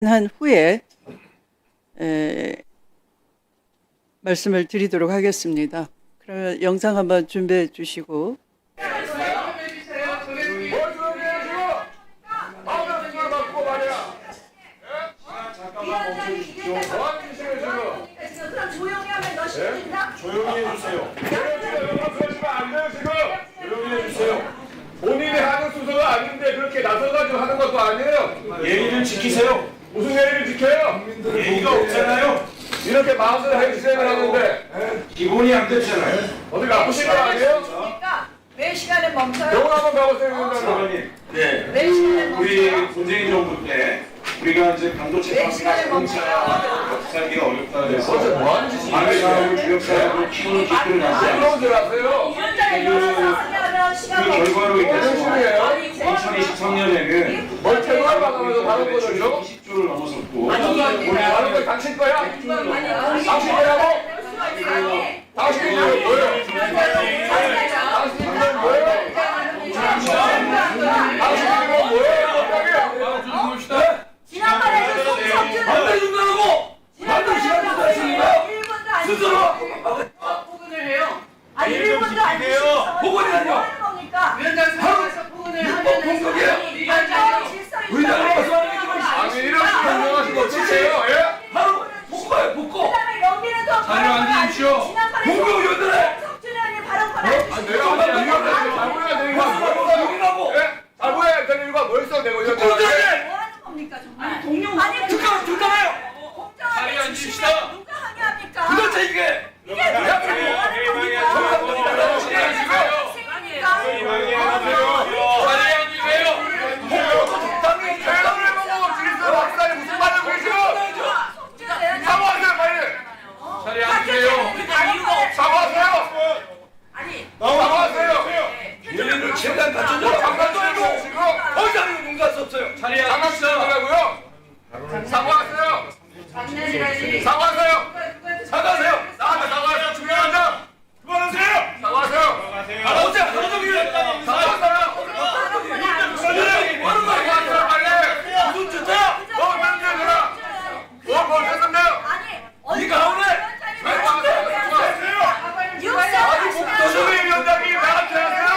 한 후에 말씀을 드리도록 하겠습니다. 그러면 영상 한번 준비해 주시고. 조용히 해주세요. 조용히 해주세요. 본인이 하는 수서가 아닌데 그렇게 나서가지고 하는 것도 아니에요. 예의를 지키세요. 무슨 예의를 지켜요? 예의가 없잖아요. 이렇게 마음대로 해주세요 하는데 기본이 안 됐잖아요. 어디 아프신 거 아니에요? 매 시간에 멈춰요? 병원 한번 가보세요. 사관님, 네. 매 시간에 우리 멈춰요? 문재인 정부 때 우리가 이제 반도체 파트가 공짜 살기가 어렵다 그래서 어제 뭐 하는 짓이에요? 많은 사람을 주력사람을 키우는 기술을 하세요. 그런 줄 아세요? 그 결과로 인해서 아니, 2023년에는 뭘 퇴근하고 하면서 다른 거죠? 20조를 넘어섰고 다른 거 당신 거야? 당신 거라고? 당신 거 뭐예요? 당신 거 뭐예요? 당신 거 뭐예요? 지난번에도 송석준 안 내준다고! 반드시 해준다! 스스로! 복원을 해요. 아니 1분도 안 주시죠. 복원이 아니야. 뭐 하는 겁니까? 위원장 사무에서 복원을 하면은 공격이에요. 의장을 벗어나는 게 기본이 아니 이런 변명하신 거 어떡해요? 예? 바로 복고예요, 복고! 그다음에 여기는 더 자료 앉으십시오. 복고 의원들의 석준이 언니 발언권 안 아니 내가 언제 이거를 잘못해야 되는 거 아니야? 여기라고! 예? 잘못해야 되는 이유가 뭐 있어 내가 이거 국장님! 뭐 하는 겁니까 정말? 동료 아니 특강 듣잖아요! 공정하게 자리에 지시면 앉으십시오. 누가 항의합니까? 그렇죠 이게! 이게 도대체 뭐 하는 겁니까? 정상적으로 자리에 앉으세요! 복고도 적당히 대답을 해보고 지금 박사님 무슨 말을 그러시고 사과하세요 빨리 자리에 앉으세요! 사과하세요 사과하세요 예의를 최대한 갖춰줘! 장난도 아니고 지금 더 이상은 눈갈 수 없어요! 자리에 앉으십시오! 장난치더라고요 사과하세요 장난이라니. 사과하세요 사과하세요! 나한테 사과하세요 중요하죠 그만하세요! 사과하세요 어제 하루 종일 사과하세요 뭐 하는 거야? 사과하세요 빨리 무슨 짓이야? 뭐 했는데 그럼 뭐 했는데요 아니 이 가운데 조정희 위원장이 나한테 하세요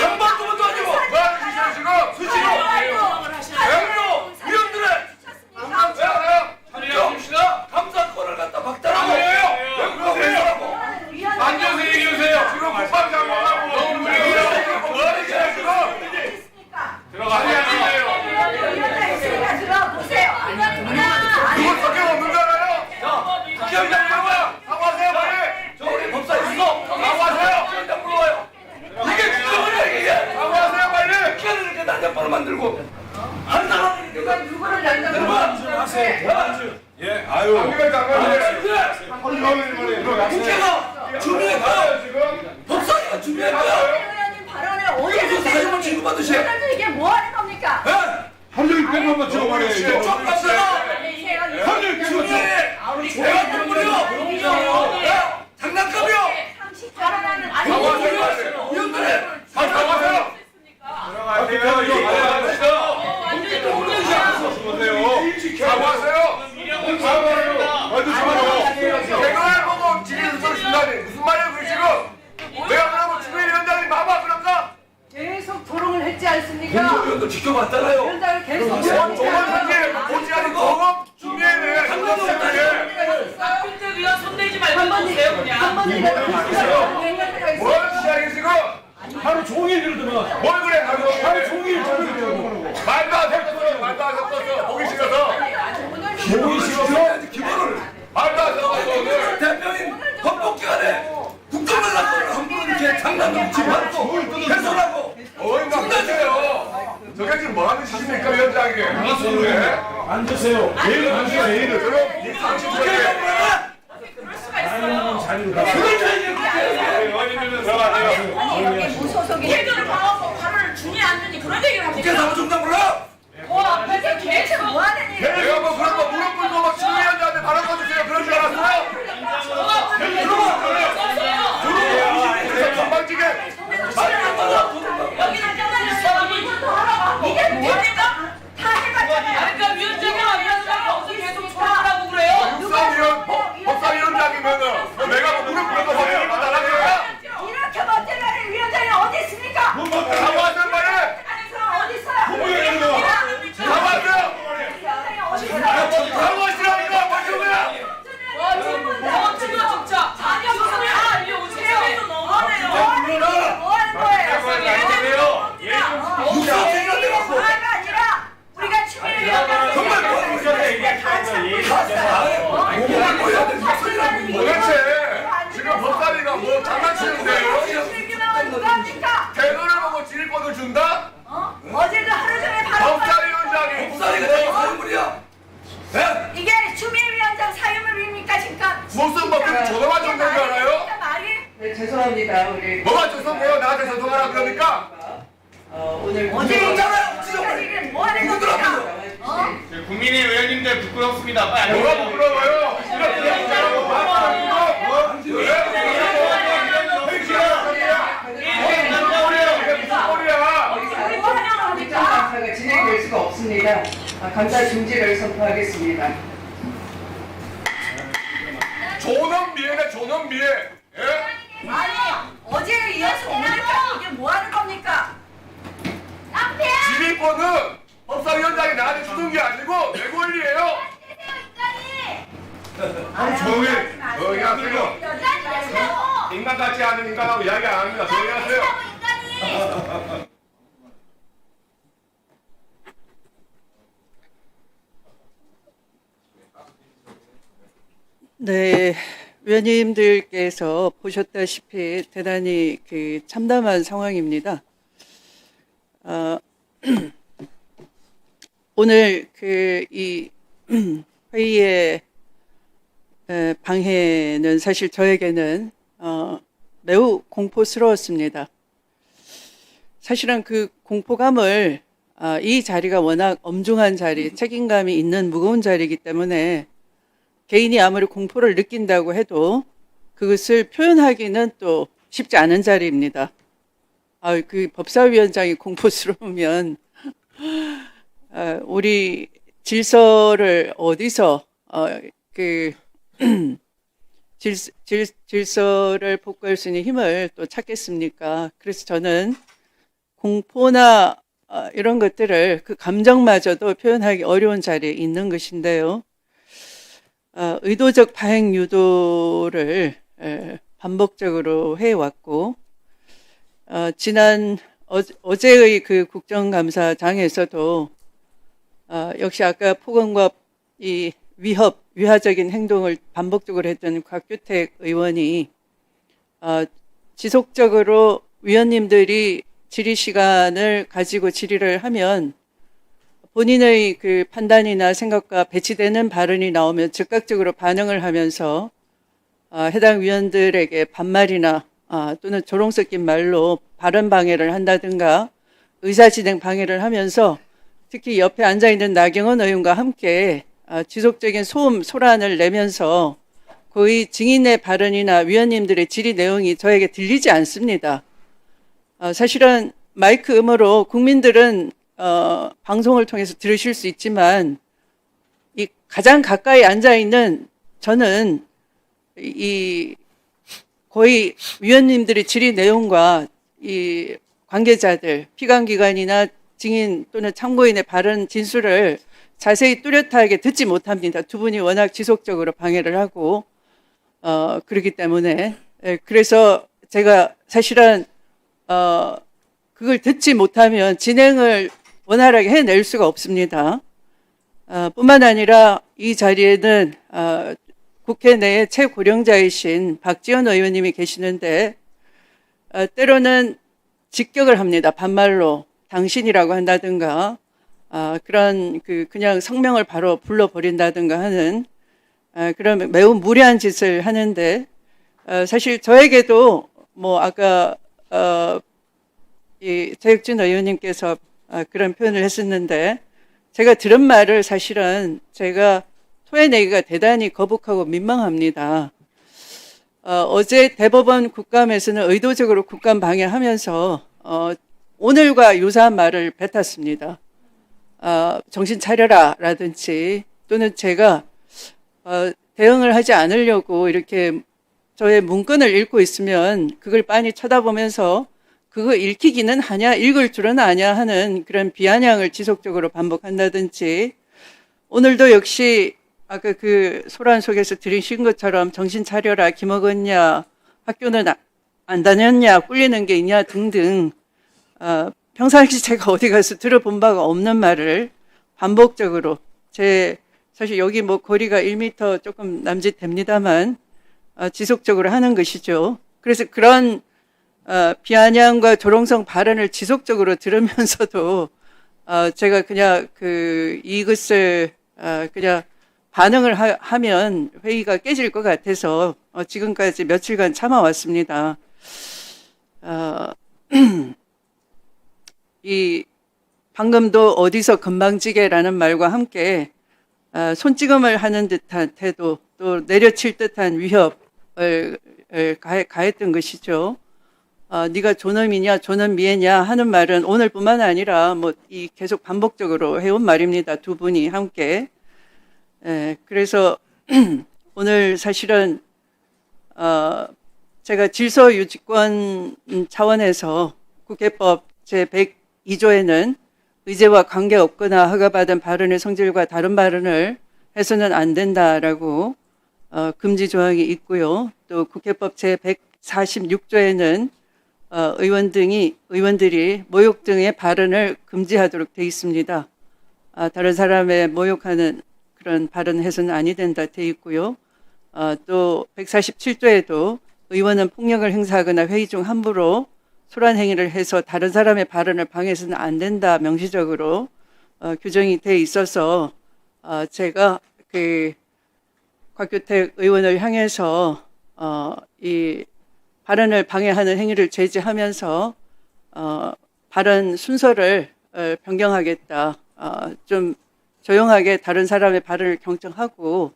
한 번도 아니고 뭐 하는 짓이에요 지금 수시로 대통령 위원들의 왜 하세요 자리에 앉읍시다. 감사권을 갖다 박탈하고 왜 그러세요? 앉아서 얘기하세요 지금 국방장관하고 너무 그래요 뭐 하는 짓이에요 지금 자리에 앉으세요 이거 성격 없는 거잖아요 국회의장님과 사과하세요 빨리 저 우리 법사 있어. 사과하세요 국회의장 불러와요. 이게 국정원이야 이게. 사과하세요 빨리 국회를 이렇게 난장판을 만들고 한 사람 예, 아유. 안기가 장관님 국회가 준비했고요. 지금 법사위가 준비했고요. 여기서 사회를 지급받으시. 이게 뭐 하는 겁니까? 하루 종일 뺑한번 찍어버려요. 좀 봤어요. 준비해. 내가 동물이요. 장난감이요. 사과하세요 위원들의 사과하세요 사과하세요 개그를 보고 지금 소리신다니 무슨 말이에요 그 지금 내가 그러면 주민위원장님 봐봐 그럴까 계속 토론을 했지 않습니까? 공무위원도 지켜봤잖아요. 위원장을 계속 저번 사기에 보지 않은 거고 주민위원회 장난도 없다니요. 위원 손대지 말고 한번 보세요 그냥. 한번 얘기해 뭐하는 짓이야 이게 지금 하루 종일 그러더만. 뭘 그래 하루 종일 저러더라고. 말도 안 섞었어 말도 안 섞었어 보기 싫어서 보기 싫어서 기본을. 말도 안 섞었어 오늘 대표인 헌법기관에 국정을 갖고 함부로 이렇게 장난감 집어넣고 훼손하고 어이 막대세요 저게 지금 뭐하는 짓입니까 위원장이 앉으세요. 예의를 앉으세요, 예의를. 그럼 이 당신 저게 그럴 수가 있어요. 그걸 저희가 의원님들은 들어가세요. 아니 여기 무소속이 태도를 봐갖고 발언을 중에 안 주니 그런 얘기를 국회 합니까? 사무총장 불러. 앞에서 계속 뭐 하는 일이야? 내가 뭐 그런 거 무릎 꿇고 막 주민위원장한테 발언 꺼주세요 그런 줄 알았어요? 건방지게 여기는 끝나는 사람이 이게 뭡니까? 다 해봤잖아요. 그러니까 위원장 뭐 그렇게 조동한 정도인 줄 알아요? 네, 죄송합니다. 우리 뭐가 죄송해요? 나한테 소통하라 그러니까? 오늘 어제 있잖아요, 지금 뭐 하는 겁니까? 국민의 의원님들 부끄럽습니다. 빨리 뭐가 부끄러워요? 이렇게 얘기하라고 반말하고 이게 무슨 꼴이야? 입장 감사가 진행될 수가 없습니다. 감사 중지를 선포하겠습니다. 존엄미해네 존엄미해. 예? 아니 어제에 이어서 오늘까지 이게 뭐 하는 겁니까? 지휘권은 법사위원장이 나한테 주는 게 아니고 내 권리예요. 조용히 하세요. 인간 같지 않은 인간하고 이야기 안 합니다. 조용히 하세요. 네, 위원님들께서 보셨다시피 대단히 참담한 상황입니다. 오늘 이 회의의 방해는 사실 저에게는 매우 공포스러웠습니다. 사실은 그 공포감을 이 자리가 워낙 엄중한 자리, 책임감이 있는 무거운 자리이기 때문에 개인이 아무리 공포를 느낀다고 해도 그것을 표현하기는 또 쉽지 않은 자리입니다. 그 법사위원장이 공포스러우면 우리 질서를 어디서 질서를 복구할 수 있는 힘을 또 찾겠습니까? 그래서 저는 공포나 이런 것들을 그 감정마저도 표현하기 어려운 자리에 있는 것인데요. 의도적 파행 유도를 반복적으로 해왔고 지난 어제의 그 국정감사장에서도 역시 아까 폭언과 이 위화적인 행동을 반복적으로 했던 곽규택 의원이 지속적으로 위원님들이 질의 시간을 가지고 질의를 하면 본인의 그 판단이나 생각과 배치되는 발언이 나오면 즉각적으로 반응을 하면서 해당 위원들에게 반말이나 또는 조롱 섞인 말로 발언 방해를 한다든가 의사진행 방해를 하면서 특히 옆에 앉아있는 나경원 의원과 함께 지속적인 소란을 내면서 거의 증인의 발언이나 위원님들의 질의 내용이 저에게 들리지 않습니다. 사실은 마이크 음으로 국민들은 방송을 통해서 들으실 수 있지만 이 가장 가까이 앉아있는 저는 이 거의 위원님들의 질의 내용과 이 관계자들, 피감기관이나 증인 또는 참고인의 발언 진술을 자세히 뚜렷하게 듣지 못합니다. 두 분이 워낙 지속적으로 방해를 하고 그렇기 때문에 그래서 제가 사실은 그걸 듣지 못하면 진행을 원활하게 해낼 수가 없습니다. 뿐만 아니라 이 자리에는 국회 내에 최고령자이신 박지원 의원님이 계시는데 때로는 직격을 합니다. 반말로 당신이라고 한다든가 그런 그냥 성명을 바로 불러버린다든가 하는 그런 매우 무례한 짓을 하는데 사실 저에게도 뭐 아까 이 최혁준 의원님께서 그런 표현을 했었는데 제가 들은 말을 사실은 제가 토해내기가 대단히 거북하고 민망합니다. 어제 대법원 국감에서는 의도적으로 국감 방해하면서 오늘과 유사한 말을 뱉었습니다. 정신 차려라 라든지 또는 제가 대응을 하지 않으려고 이렇게 저의 문건을 읽고 있으면 그걸 빤히 쳐다보면서 그거 읽히기는 하냐 읽을 줄은 아냐 하는 그런 비아냥을 지속적으로 반복한다든지 오늘도 역시 아까 그 소란 속에서 들으신 것처럼 정신 차려라 기먹었냐 학교는 안 다녔냐 꿀리는 게 있냐 등등 평상시 제가 어디 가서 들어본 바가 없는 말을 반복적으로 사실 여기 뭐 거리가 1m 조금 남짓됩니다만 지속적으로 하는 것이죠. 그래서 그런 비아냥과 조롱성 발언을 지속적으로 들으면서도 제가 그냥 이것을 그냥 반응을 하면 회의가 깨질 것 같아서 지금까지 며칠간 참아왔습니다. 이 방금도 어디서 건방지게라는 말과 함께 손찌검을 하는 듯한 태도, 또 내려칠 듯한 위협을 가했던 것이죠. 네가 존엄이냐 존엄미애냐 하는 말은 오늘뿐만 아니라 뭐 이 계속 반복적으로 해온 말입니다. 두 분이 함께. 그래서 오늘 사실은 제가 질서유지권 차원에서 국회법 제102조에는 의제와 관계없거나 허가받은 발언의 성질과 다른 발언을 해서는 안 된다라고 금지 조항이 있고요. 또 국회법 제146조에는 의원들이 모욕 등의 발언을 금지하도록 되어 있습니다. 다른 사람의 모욕하는 그런 발언을 해서는 아니 된다 되어 있고요. 또 147조에도 의원은 폭력을 행사하거나 회의 중 함부로 소란 행위를 해서 다른 사람의 발언을 방해해서는 안 된다 명시적으로 규정이 되어 있어서 제가 그 곽규택 의원을 향해서 이 발언을 방해하는 행위를 제지하면서 발언 순서를 변경하겠다. 좀 조용하게 다른 사람의 발언을 경청하고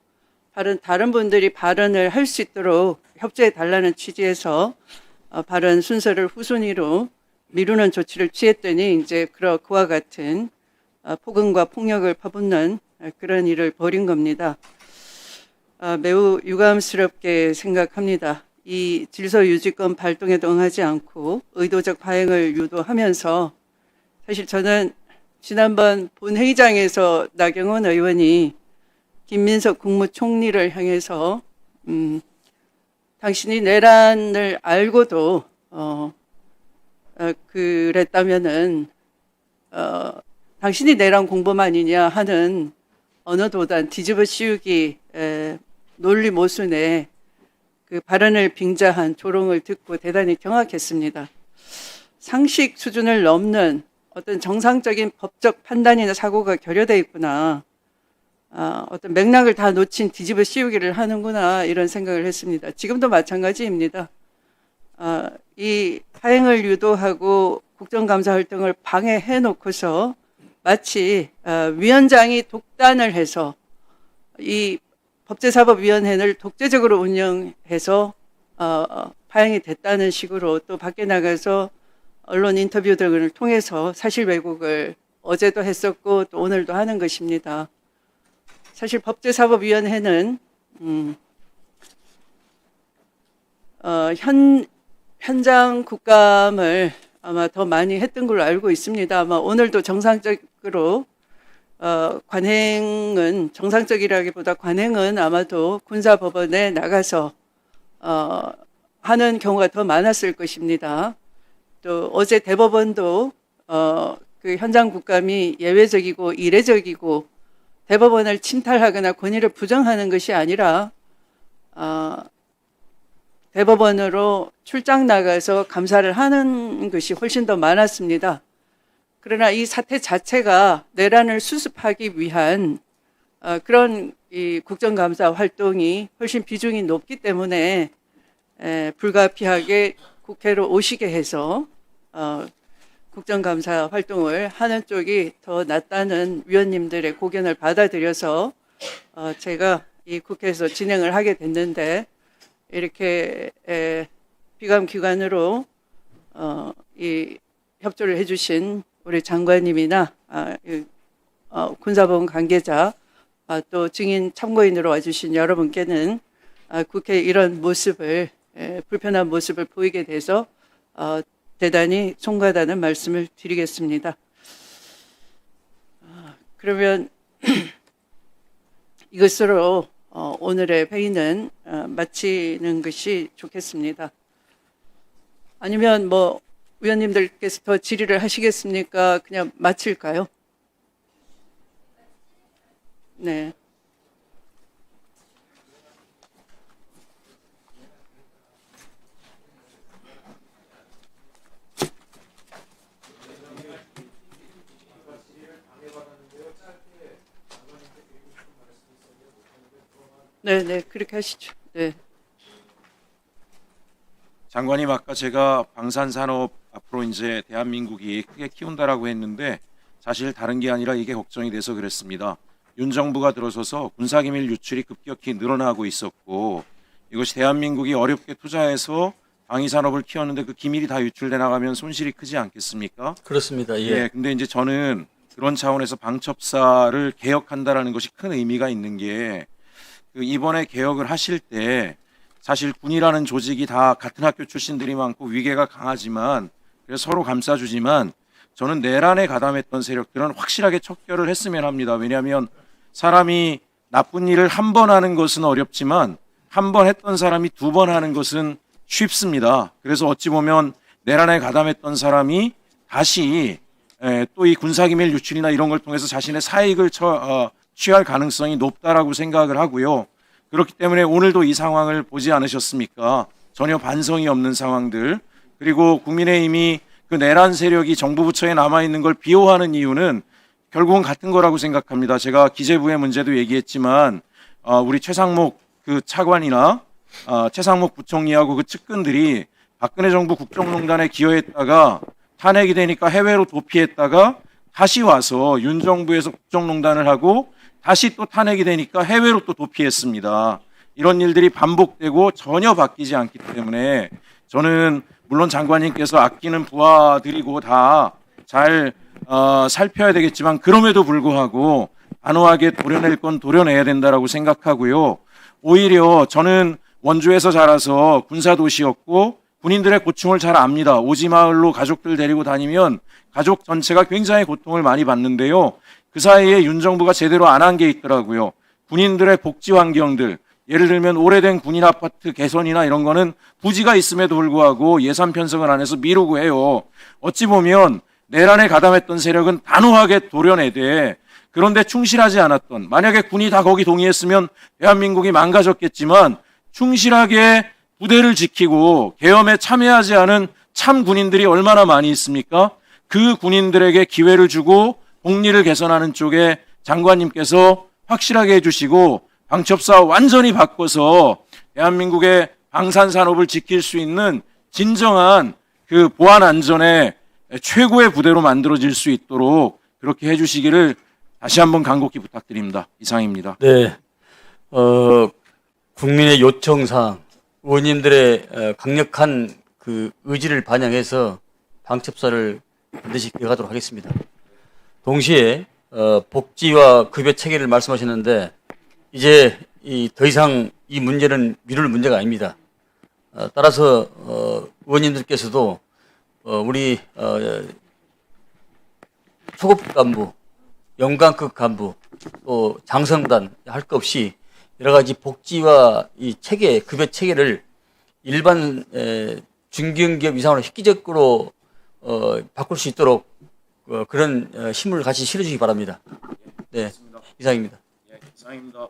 다른 분들이 발언을 할 수 있도록 협조해 달라는 취지에서 발언 순서를 후순위로 미루는 조치를 취했더니 이제 그와 같은 폭언과 폭력을 퍼붓는 그런 일을 벌인 겁니다. 매우 유감스럽게 생각합니다. 이 질서유지권 발동에도 응하지 않고 의도적 파행을 유도하면서 사실 저는 지난번 본회의장에서 나경원 의원이 김민석 국무총리를 향해서 당신이 내란을 알고도 그랬다면은 당신이 내란 공범아니냐 하는 언어도단 뒤집어 씌우기 논리 모순에 그 발언을 빙자한 조롱을 듣고 대단히 경악했습니다. 상식 수준을 넘는 어떤 정상적인 법적 판단이나 사고가 결여되어 있구나. 어떤 맥락을 다 놓친 뒤집어 씌우기를 하는구나 이런 생각을 했습니다. 지금도 마찬가지입니다. 이 파행을 유도하고 국정감사 활동을 방해해 놓고서 마치 위원장이 독단을 해서 이 법제사법위원회를 독재적으로 운영해서 파행이 됐다는 식으로 또 밖에 나가서 언론 인터뷰 등을 통해서 사실 왜곡을 어제도 했었고 또 오늘도 하는 것입니다. 사실 법제사법위원회는 현장 국감을 아마 더 많이 했던 걸로 알고 있습니다. 아마 오늘도 정상적으로 관행은 정상적이라기보다 관행은 아마도 군사법원에 나가서 하는 경우가 더 많았을 것입니다. 또 어제 대법원도 그 현장 국감이 예외적이고 이례적이고 대법원을 침탈하거나 권위를 부정하는 것이 아니라 대법원으로 출장 나가서 감사를 하는 것이 훨씬 더 많았습니다. 그러나 이 사태 자체가 내란을 수습하기 위한 그런 이 국정감사 활동이 훨씬 비중이 높기 때문에 불가피하게 국회로 오시게 해서 국정감사 활동을 하는 쪽이 더 낫다는 위원님들의 고견을 받아들여서 제가 이 국회에서 진행을 하게 됐는데 이렇게 비감기관으로 이 협조를 해주신 우리 장관님이나 군사법원 관계자 또 증인 참고인으로 와주신 여러분께는 국회 이런 모습을 불편한 모습을 보이게 돼서 대단히 송구하다는 말씀을 드리겠습니다. 그러면 이것으로 오늘의 회의는 마치는 것이 좋겠습니다. 아니면 뭐 위원님들께서 더 질의를 하시겠습니까? 그냥 마칠까요? 네. 네, 그렇게 하시죠. 네. 장관님, 아까 제가 방산산업 앞으로 이제 대한민국이 크게 키운다라고 했는데 사실 다른 게 아니라 이게 걱정이 돼서 그랬습니다. 윤 정부가 들어서서 군사기밀 유출이 급격히 늘어나고 있었고 이것이 대한민국이 어렵게 투자해서 방위산업을 키웠는데 그 기밀이 다 유출돼 나가면 손실이 크지 않겠습니까? 그렇습니다. 예. 예, 근데 이제 저는 그런 차원에서 방첩사를 개혁한다라는 것이 큰 의미가 있는 게 그 이번에 개혁을 하실 때 사실 군이라는 조직이 다 같은 학교 출신들이 많고 위계가 강하지만 그래서 서로 감싸주지만 저는 내란에 가담했던 세력들은 확실하게 척결을 했으면 합니다. 왜냐하면 사람이 나쁜 일을 한 번 하는 것은 어렵지만 한 번 했던 사람이 두 번 하는 것은 쉽습니다. 그래서 어찌 보면 내란에 가담했던 사람이 다시 또 이 군사기밀 유출이나 이런 걸 통해서 자신의 사익을 취할 가능성이 높다라고 생각을 하고요. 그렇기 때문에 오늘도 이 상황을 보지 않으셨습니까? 전혀 반성이 없는 상황들. 그리고 국민의힘이 그 내란 세력이 정부 부처에 남아있는 걸 비호하는 이유는 결국은 같은 거라고 생각합니다. 제가 기재부의 문제도 얘기했지만 우리 최상목 그 차관이나 최상목 부총리하고 그 측근들이 박근혜 정부 국정농단에 기여했다가 탄핵이 되니까 해외로 도피했다가 다시 와서 윤 정부에서 국정농단을 하고 다시 또 탄핵이 되니까 해외로 또 도피했습니다. 이런 일들이 반복되고 전혀 바뀌지 않기 때문에 저는 물론 장관님께서 아끼는 부하들이고 다 잘 살펴야 되겠지만 그럼에도 불구하고 단호하게 도려낼 건 도려내야 된다라고 생각하고요. 오히려 저는 원주에서 자라서 군사도시였고 군인들의 고충을 잘 압니다. 오지마을로 가족들 데리고 다니면 가족 전체가 굉장히 고통을 많이 받는데요. 그 사이에 윤 정부가 제대로 안 한 게 있더라고요. 군인들의 복지 환경들, 예를 들면 오래된 군인 아파트 개선이나 이런 거는 부지가 있음에도 불구하고 예산 편성을 안 해서 미루고 해요. 어찌 보면 내란에 가담했던 세력은 단호하게 도려내되 그런데 충실하지 않았던, 만약에 군이 다 거기 동의했으면 대한민국이 망가졌겠지만 충실하게 부대를 지키고 계엄에 참여하지 않은 참 군인들이 얼마나 많이 있습니까? 그 군인들에게 기회를 주고 복리를 개선하는 쪽에 장관님께서 확실하게 해주시고 방첩사 완전히 바꿔서 대한민국의 방산산업을 지킬 수 있는 진정한 그 보안 안전의 최고의 부대로 만들어질 수 있도록 그렇게 해주시기를 다시 한번 간곡히 부탁드립니다. 이상입니다. 네. 국민의 요청사항, 의원님들의 강력한 그 의지를 반영해서 방첩사를 반드시 개혁하도록 하겠습니다. 동시에 복지와 급여 체계를 말씀하셨는데 이제 더 이상 이 문제는 미룰 문제가 아닙니다. 따라서 의원님들께서도 우리 초급 간부, 연관급 간부, 또 장성단 할 것 없이 여러 가지 복지와 이 체계, 급여 체계를 일반 중견기업 이상으로 획기적으로 바꿀 수 있도록 그런 힘을 같이 실어주시기 바랍니다. 네, 이상입니다. 예, 이상입니다.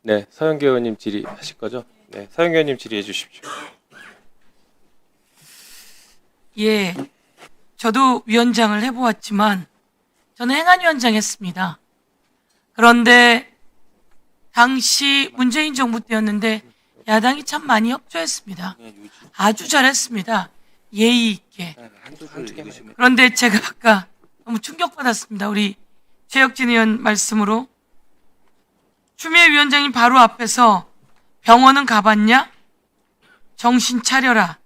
네, 서영교 의원님 질의하실 거죠? 네, 서영교 의원님 질의해 주십시오. 예, 저도 위원장을 해보았지만 저는 행안위원장 했습니다. 그런데 당시 문재인 정부 때였는데 야당이 참 많이 협조했습니다. 아주 잘했습니다. 예의 있게. 그런데 제가 아까 너무 충격받았습니다. 우리 최혁진 의원 말씀으로. 추미애 위원장님 바로 앞에서 병원은 가봤냐? 정신 차려라.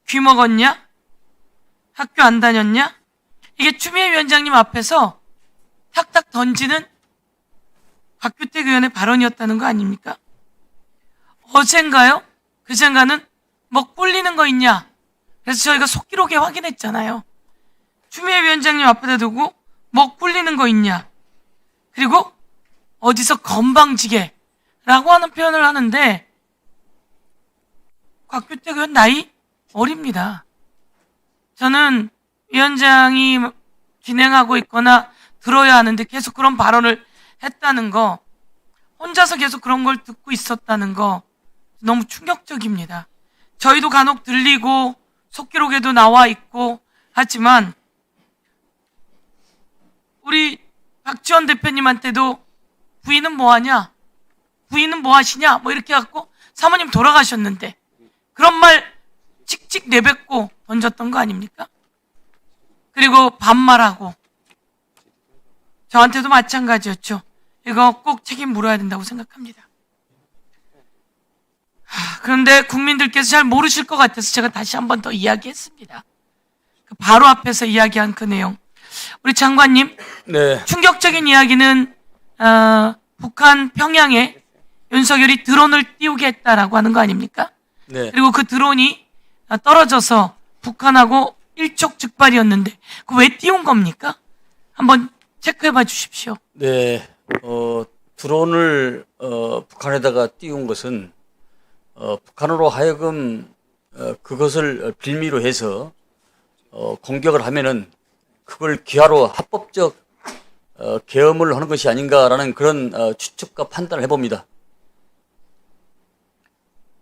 귀 먹었냐? 학교 안 다녔냐? 이게 추미애 위원장님 앞에서 탁탁 던지는 박규택 의원의 발언이었다는 거 아닙니까? 어젠가요? 그젠가는 뭐 꿀리는 거 있냐? 그래서 저희가 속기록에 확인했잖아요. 추미애 위원장님 앞에다 두고 뭐 꿀리는 거 있냐? 그리고 어디서 건방지게라고 하는 표현을 하는데 곽규택 의원 나이 어립니다. 저는 위원장이 진행하고 있거나 들어야 하는데 계속 그런 발언을 했다는 거, 혼자서 계속 그런 걸 듣고 있었다는 거 너무 충격적입니다. 저희도 간혹 들리고 속기록에도 나와 있고 하지만 우리 박지원 대표님한테도 부인은 뭐하냐? 부인은 뭐하시냐? 뭐 이렇게 갖고 사모님 돌아가셨는데 그런 말 찍찍 내뱉고 던졌던 거 아닙니까? 그리고 반말하고 저한테도 마찬가지였죠. 이거 꼭 책임 물어야 된다고 생각합니다. 그런데 국민들께서 잘 모르실 것 같아서 제가 다시 한 번 더 이야기했습니다. 그 바로 앞에서 이야기한 그 내용. 우리 장관님, 네. 충격적인 이야기는 북한 평양에 윤석열이 드론을 띄우게 했다라고 하는 거 아닙니까? 네. 그리고 그 드론이 떨어져서 북한하고 일촉즉발이었는데 그 왜 띄운 겁니까? 한번 체크해봐 주십시오. 네. 드론을 북한에다가 띄운 것은 북한으로 하여금 그것을 빌미로 해서 공격을 하면은 그걸 기하로 합법적 계엄을 하는 것이 아닌가라는 그런 추측과 판단을 해봅니다.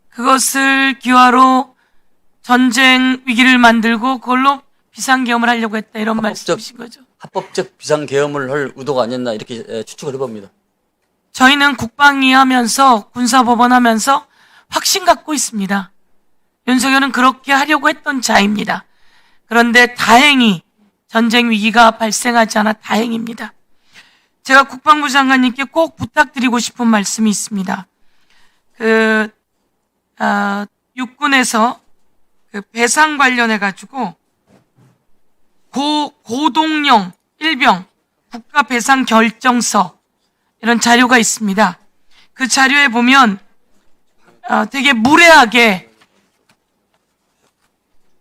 그것을 기화로 전쟁 위기를 만들고 그걸로 비상계엄을 하려고 했다 이런 말씀이신 거죠. 합법적 비상계엄을 할 의도가 아니었나 이렇게 추측을 해봅니다. 저희는 국방위 하면서 군사법원 하면서 확신 갖고 있습니다. 윤석열은 그렇게 하려고 했던 자입니다. 그런데 다행히 전쟁 위기가 발생하지 않아 다행입니다. 제가 국방부 장관님께 꼭 부탁드리고 싶은 말씀이 있습니다. 육군에서 그 배상 관련해가지고 고동령 일병 국가 배상 결정서 이런 자료가 있습니다. 그 자료에 보면 되게 무례하게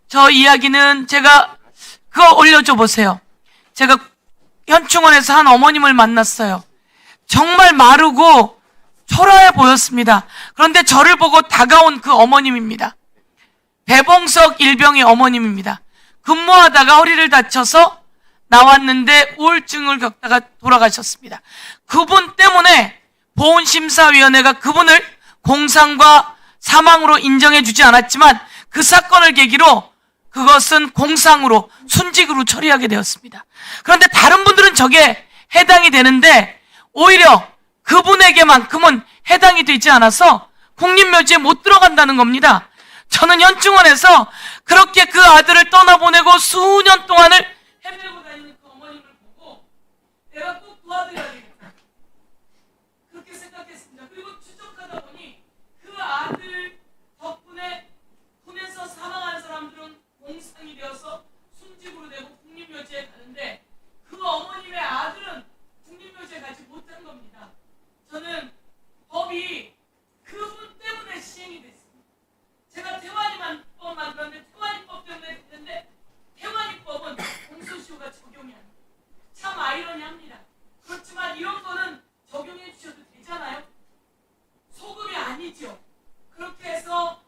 저 이야기는 제가 그거 올려줘 보세요. 제가 현충원에서 한 어머님을 만났어요. 정말 마르고 초라해 보였습니다. 그런데 저를 보고 다가온 그 어머님입니다. 배봉석 일병의 어머님입니다. 근무하다가 허리를 다쳐서 나왔는데 우울증을 겪다가 돌아가셨습니다. 그분 때문에 보훈심사위원회가 그분을 공상과 사망으로 인정해 주지 않았지만 그 사건을 계기로 그것은 공상으로 순직으로 처리하게 되었습니다. 그런데 다른 분들은 저게 해당이 되는데 오히려 그분에게만큼은 해당이 되지 않아서 국립묘지에 못 들어간다는 겁니다. 저는 현충원에서 그렇게 그 아들을 떠나보내고 수년 동안을 헤매고 다니는 그 어머님을 보고 내가 꼭 도와드려야 되겠다. 그렇게 생각했습니다. 그리고 추적하다 보니 그 아들 덕분에 군에서 사망한 사람들은 공상이 되어서 순직으로 되고 국립묘지에 가는데 그 어머님의 아들은 국립묘지에 가지 못한 겁니다. 저는 법이 그분 때문에 시행이 됐습니다. 제가 태완이법 만들었는데 태완이법 때문에 됐는데 태완이법은 공소시효가 적용이 안 돼요. 참 아이러니합니다. 그렇지만 이런 거는 적용해 주셔도 되잖아요. 소급이 아니죠. 그렇게 해서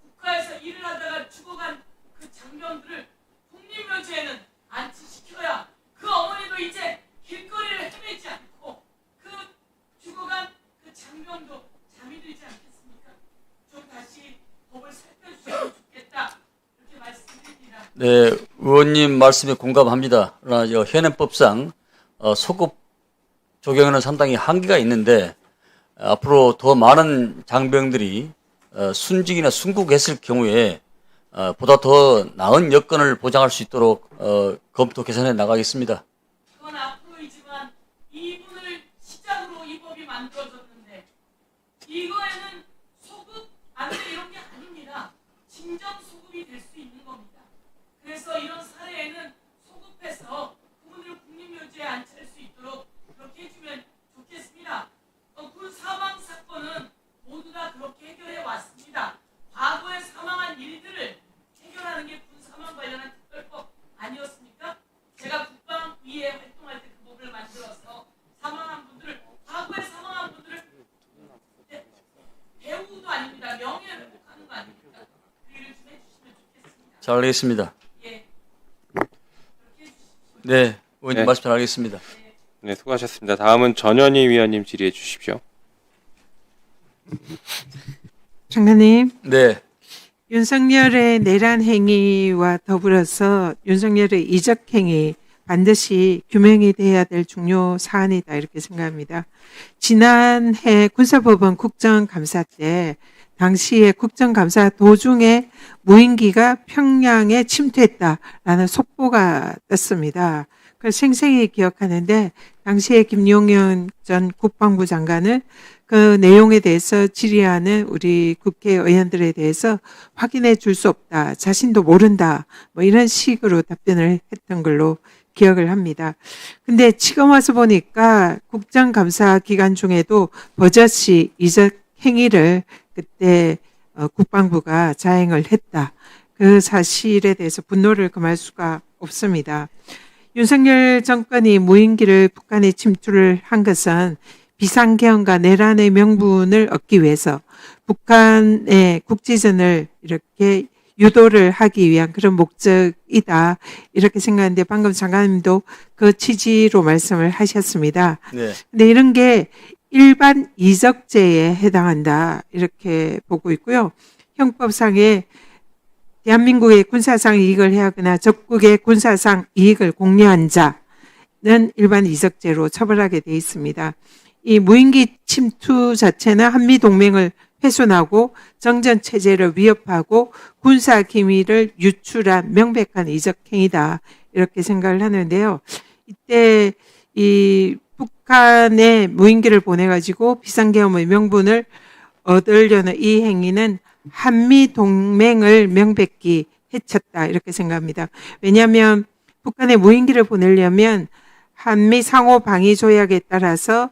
국가에서 일을 하다가 죽어간 그 장병들을 국립묘지에는 안치시켜야 그 어머니도 이제 길거리를 헤매지 않고 그 죽어간 그 장병도 잠이 들지 않겠습니까? 좀 다시 법을 살펴주시면 좋겠다 이렇게 말씀드립니다. 네, 의원님 말씀에 공감합니다. 그러나 현행법상 소급 적용에는 상당히 한계가 있는데 앞으로 더 많은 장병들이 순직이나 순국했을 경우에 보다 더 나은 여건을 보장할 수 있도록 검토 개선해 나가겠습니다. 그건 앞으로이지만 이분을 시작으로 이 법이 만들어졌는데 이거에는 소급 안 돼 이런 게 아닙니다. 진정 소급이 될 수 있는 겁니다. 그래서 이런 사례에는 소급해서 그분들을 국립묘지에 안치할 수 있도록 그렇게 해주면 좋겠습니다. 군 사망 사건은 모두 다 그렇게 해결해 왔습니다. 과거에 사망한 일들을 해결하는 게 군 사망 관련한 특별법 아니었습니까? 제가 국방위에 활동할 때 그 법을 만들어서 사망한 분들을 과거에 사망한 분들을 배우도 아닙니다. 명예를 회복하는 거 아닙니까? 그 일을 좀 해주시면 좋겠습니다. 잘 알겠습니다. 예. 그렇게 해주십시오. 네, 의원님 네. 말씀 잘 알겠습니다. 네, 수고하셨습니다. 다음은 전현희 위원님 질의해 주십시오. 장관님, 네, 윤석열의 내란 행위와 더불어서 윤석열의 이적 행위 반드시 규명이 돼야 될 중요 사안이다 이렇게 생각합니다. 지난해 군사법원 국정감사 때 당시에 국정감사 도중에 무인기가 평양에 침투했다라는 속보가 떴습니다. 그걸 생생히 기억하는데 당시에 김용현 전 국방부 장관은 그 내용에 대해서 질의하는 우리 국회의원들에 대해서 확인해 줄 수 없다. 자신도 모른다. 뭐 이런 식으로 답변을 했던 걸로 기억을 합니다. 근데 지금 와서 보니까 국정감사 기간 중에도 버젓이 이적 행위를 그때 국방부가 자행을 했다. 그 사실에 대해서 분노를 금할 수가 없습니다. 윤석열 정권이 무인기를 북한에 침투를 한 것은 비상계엄과 내란의 명분을 얻기 위해서 북한의 국지전을 이렇게 유도를 하기 위한 그런 목적이다 이렇게 생각하는데 방금 장관님도 그 취지로 말씀을 하셨습니다. 네. 근데 이런 게 일반 이적죄에 해당한다 이렇게 보고 있고요. 형법상에 대한민국의 군사상 이익을 해하거나 적국의 군사상 이익을 공유한 자는 일반 이적죄로 처벌하게 돼 있습니다. 이 무인기 침투 자체는 한미동맹을 훼손하고 정전체제를 위협하고 군사기밀을 유출한 명백한 이적행위다 이렇게 생각을 하는데요. 이때 이 북한에 무인기를 보내가지고 비상계엄의 명분을 얻으려는 이 행위는 한미동맹을 명백히 해쳤다 이렇게 생각합니다. 왜냐하면 북한에 무인기를 보내려면 한미 상호방위조약에 따라서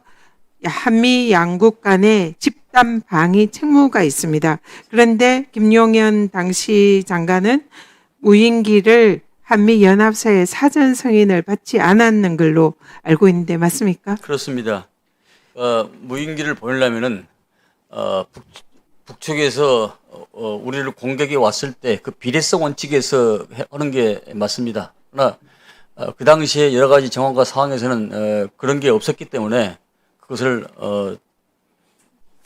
한미 양국 간에 집단 방위 책무가 있습니다. 그런데 김용현 당시 장관은 무인기를 한미 연합사의 사전 승인을 받지 않았는 걸로 알고 있는데 맞습니까? 그렇습니다. 무인기를 보내려면은 북측에서 우리를 공격이 왔을 때 그 비례성 원칙에서 하는 게 맞습니다. 그러나 그 당시에 여러 가지 정황과 상황에서는 그런 게 없었기 때문에 그것을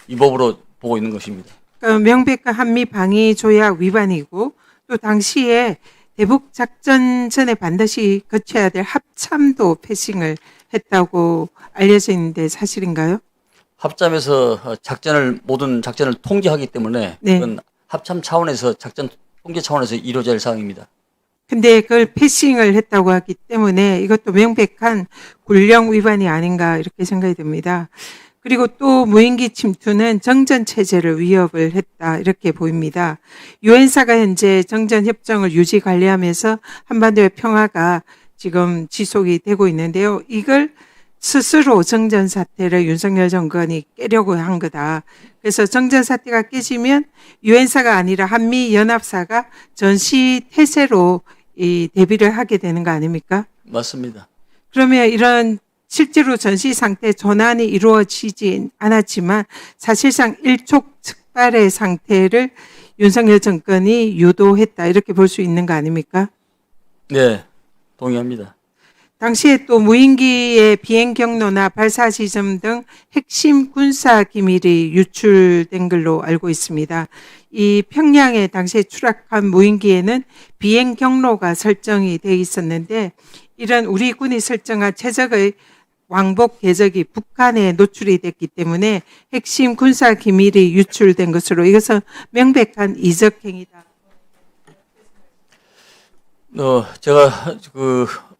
위법으로 보고 있는 것입니다. 명백한 한미 방위 조약 위반이고 또 당시에 대북 작전 전에 반드시 거쳐야 될 합참도 패싱을 했다고 알려져 있는데 사실인가요? 합참에서 모든 작전을 통제하기 때문에 네. 그건 합참 차원에서 작전 통제 차원에서 이루어질 사항입니다. 근데 그걸 패싱을 했다고 하기 때문에 이것도 명백한 군령 위반이 아닌가 이렇게 생각이 듭니다. 그리고 또 무인기 침투는 정전체제를 위협을 했다 이렇게 보입니다. 유엔사가 현재 정전협정을 유지 관리하면서 한반도의 평화가 지금 지속이 되고 있는데요. 이걸 스스로 정전사태를 윤석열 정권이 깨려고 한 거다. 그래서 정전사태가 깨지면 유엔사가 아니라 한미연합사가 전시태세로 이 대비를 하게 되는 거 아닙니까? 맞습니다. 그러면 이런 실제로 전시 상태 전환이 이루어지진 않았지만 사실상 일촉즉발의 상태를 윤석열 정권이 유도했다 이렇게 볼 수 있는 거 아닙니까? 네, 동의합니다. 당시에 또 무인기의 비행 경로나 발사 지점 등 핵심 군사 기밀이 유출된 걸로 알고 있습니다. 이 평양에 당시에 추락한 무인기에는 비행 경로가 설정이 돼 있었는데 이런 우리 군이 설정한 최적의 왕복 궤적이 북한에 노출이 됐기 때문에 핵심 군사 기밀이 유출된 것으로 이것은 명백한 이적 행위다. 제가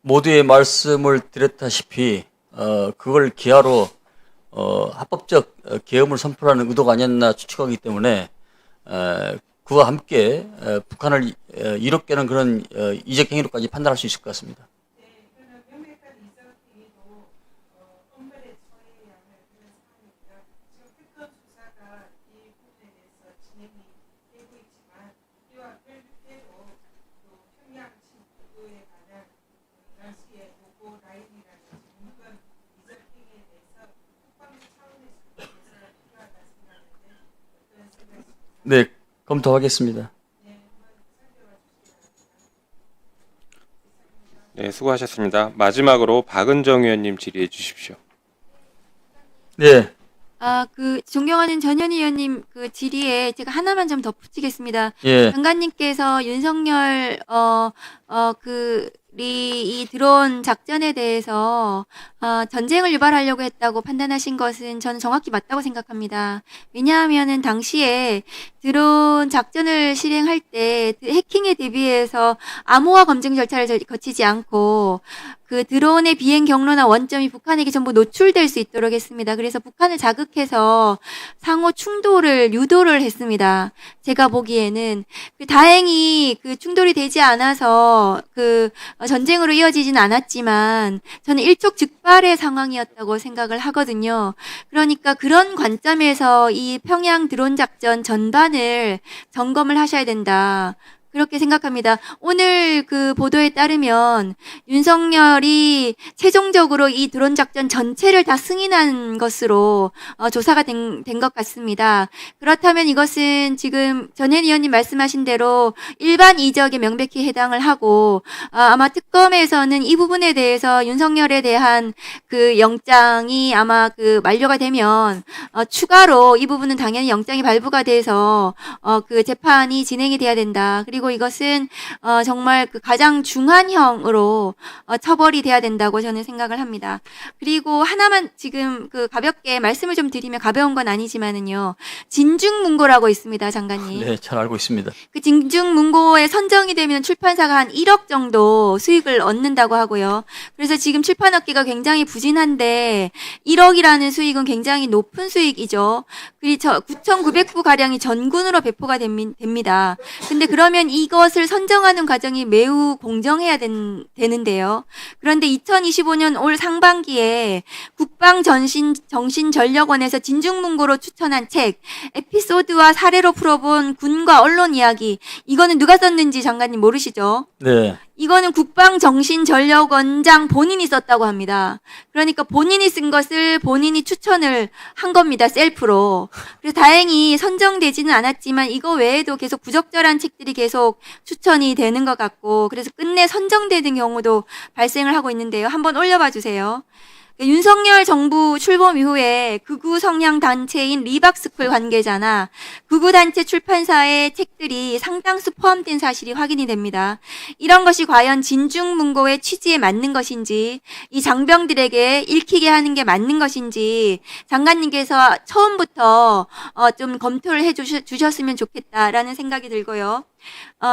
모두의 말씀을 드렸다시피 그걸 기하로 합법적 계엄을 선포하는 의도가 아니었나 추측하기 때문에 그와 함께 북한을 이롭게는 그런 이적 행위로까지 판단할 수 있을 것 같습니다. 네, 검토하겠습니다. 네, 수고하셨습니다. 마지막으로 박은정 의원님 질의해 주십시오. 네, 존경하는 전현희 의원님 그 질의에 제가 하나만 좀 덧붙이겠습니다. 예. 장관님께서 윤석열, 이 드론 작전에 대해서 전쟁을 유발하려고 했다고 판단하신 것은 저는 정확히 맞다고 생각합니다. 왜냐하면은 당시에 드론 작전을 실행할 때 해킹에 대비해서 암호화 검증 절차를 거치지 않고 그 드론의 비행 경로나 원점이 북한에게 전부 노출될 수 있도록 했습니다. 그래서 북한을 자극해서 상호 충돌을 유도를 했습니다. 제가 보기에는 다행히 그 충돌이 되지 않아서 전쟁으로 이어지진 않았지만 저는 일촉즉발의 상황이었다고 생각을 하거든요. 그러니까 그런 관점에서 이 평양 드론 작전 전반을 점검을 하셔야 된다. 그렇게 생각합니다. 오늘 그 보도에 따르면 윤석열이 최종적으로 이 드론 작전 전체를 다 승인한 것으로 조사가 된 것 같습니다. 그렇다면 이것은 지금 전현희 의원님 말씀하신 대로 일반 이적에 명백히 해당을 하고 아마 특검에서는 이 부분에 대해서 윤석열에 대한 그 영장이 아마 그 만료가 되면 추가로 이 부분은 당연히 영장이 발부가 돼서 그 재판이 진행이 돼야 된다. 그리고 이것은 정말 그 가장 중한형으로 처벌이 돼야 된다고 저는 생각을 합니다. 그리고 하나만 지금 그 가볍게 말씀을 좀 드리면 가벼운 건 아니지만은요. 진중문고라고 있습니다, 장관님. 네, 잘 알고 있습니다. 그 진중문고에 선정이 되면 출판사가 한 1억 정도 수익을 얻는다고 하고요. 그래서 지금 출판업계가 굉장히 부진한데 1억이라는 수익은 굉장히 높은 수익이죠. 그리고 9,900부 가량이 전군으로 배포가 됩니다. 근데 그러면 이것을 선정하는 과정이 매우 공정해야 되는데요. 그런데 2025년 올 상반기에 국방정신전력원에서 진중문고로 추천한 책, 에피소드와 사례로 풀어본 군과 언론 이야기, 이거는 누가 썼는지 장관님 모르시죠? 네. 이거는 국방정신전력원장 본인이 썼다고 합니다. 그러니까 본인이 쓴 것을 본인이 추천을 한 겁니다. 셀프로. 그래서 다행히 선정되지는 않았지만 이거 외에도 계속 부적절한 책들이 계속 추천이 되는 것 같고 그래서 끝내 선정되는 경우도 발생을 하고 있는데요. 한번 올려봐 주세요. 윤석열 정부 출범 이후에 극우 성향 단체인 리박스쿨 관계자나 극우 단체 출판사의 책들이 상당수 포함된 사실이 확인이 됩니다. 이런 것이 과연 진중문고의 취지에 맞는 것인지, 이 장병들에게 읽히게 하는 게 맞는 것인지 장관님께서 처음부터 좀 검토를 해주셨으면 좋겠다라는 생각이 들고요.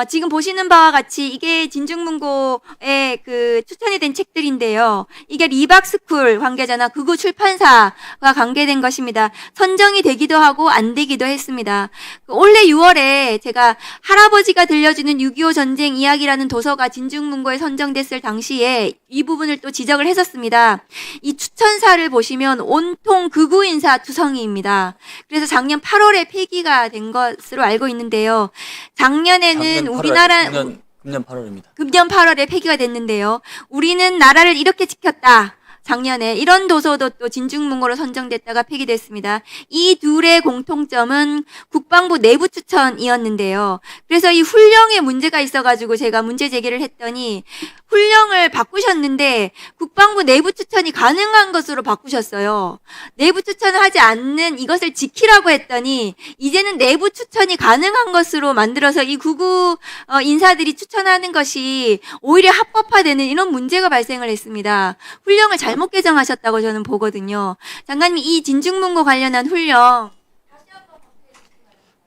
지금 보시는 바와 같이 이게 진중문고에 그 추천이 된 책들인데요. 이게 리박스쿨 관계자나 극우 출판사와 관계된 것입니다. 선정이 되기도 하고 안 되기도 했습니다. 올해 6월에 제가 할아버지가 들려주는 6.25 전쟁 이야기라는 도서가 진중문고에 선정됐을 당시에 이 부분을 또 지적을 했었습니다. 이 추천사를 보시면 온통 극우 인사 투성이입니다. 그래서 작년 8월에 폐기가 된 것으로 알고 있는데요. 작년에는 우리나라 금년 8월입니다. 금년 8월에 폐기가 됐는데요. 우리는 나라를 이렇게 지켰다. 작년에 이런 도서도 또 진중문고로 선정됐다가 폐기됐습니다. 이 둘의 공통점은 국방부 내부 추천이었는데요. 그래서 이 훈령에 문제가 있어가지고 제가 문제 제기를 했더니 훈령을 바꾸셨는데 국방부 내부 추천이 가능한 것으로 바꾸셨어요. 내부 추천을 하지 않는 이것을 지키라고 했더니 이제는 내부 추천이 가능한 것으로 만들어서 이 극우 인사들이 추천하는 것이 오히려 합법화되는 이런 문제가 발생을 했습니다. 훈령을 잘못 개정하셨다고 저는 보거든요. 장관님, 이 진중문고 관련한 훈령.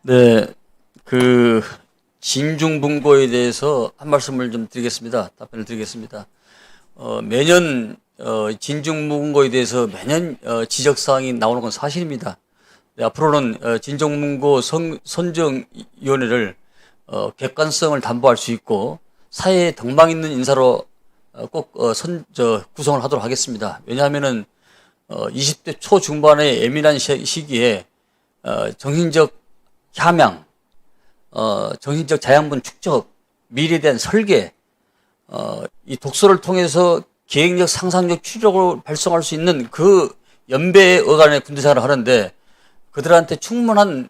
네, 그 진중문고에 대해서 한 말씀을 좀 드리겠습니다. 답변을 드리겠습니다. 매년 진중문고에 대해서 매년 지적 사항이 나오는 건 사실입니다. 네, 앞으로는 진중문고 선정위원회를 객관성을 담보할 수 있고 사회에 덕망 있는 인사로 꼭 구성을 하도록 하겠습니다. 왜냐하면은 20대 초중반의 예민한 시기에 정신적 함양, 정신적 자양분 축적, 미래에 대한 설계, 이 독서를 통해서 계획력, 상상력, 추적을 발송할 수 있는 그 연배 어간의 군대생활을 하는데 그들한테 충분한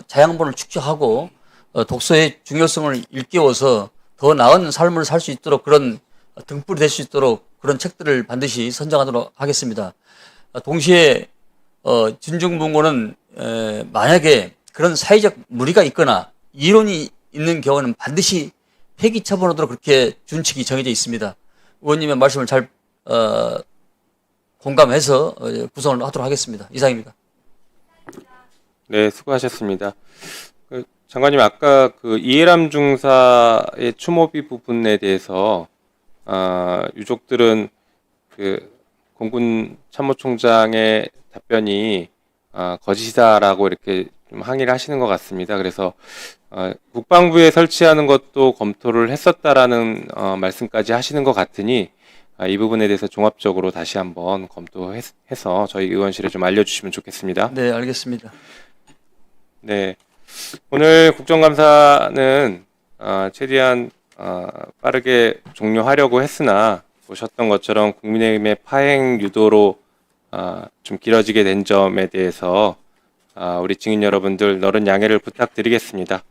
자양분을 축적하고 독서의 중요성을 일깨워서 더 나은 삶을 살 수 있도록 그런 등불이 될 수 있도록 그런 책들을 반드시 선정하도록 하겠습니다. 동시에 준중문고는 만약에 그런 사회적 무리가 있거나 이론이 있는 경우는 반드시 폐기 처분하도록 그렇게 준칙이 정해져 있습니다. 의원님의 말씀을 잘 공감해서 구성을 하도록 하겠습니다. 이상입니다. 네, 수고하셨습니다. 장관님, 아까 그 이해람 중사의 추모비 부분에 대해서 유족들은 그 공군 참모총장의 답변이 거짓이다라고 이렇게 좀 항의를 하시는 것 같습니다. 그래서 국방부에 설치하는 것도 검토를 했었다라는 말씀까지 하시는 것 같으니 이 부분에 대해서 종합적으로 다시 한번 검토해서 저희 의원실에 좀 알려주시면 좋겠습니다. 네, 알겠습니다. 네, 오늘 국정감사는 최대한 빠르게 종료하려고 했으나 보셨던 것처럼 국민의힘의 파행 유도로 좀 길어지게 된 점에 대해서 우리 증인 여러분들 너른 양해를 부탁드리겠습니다.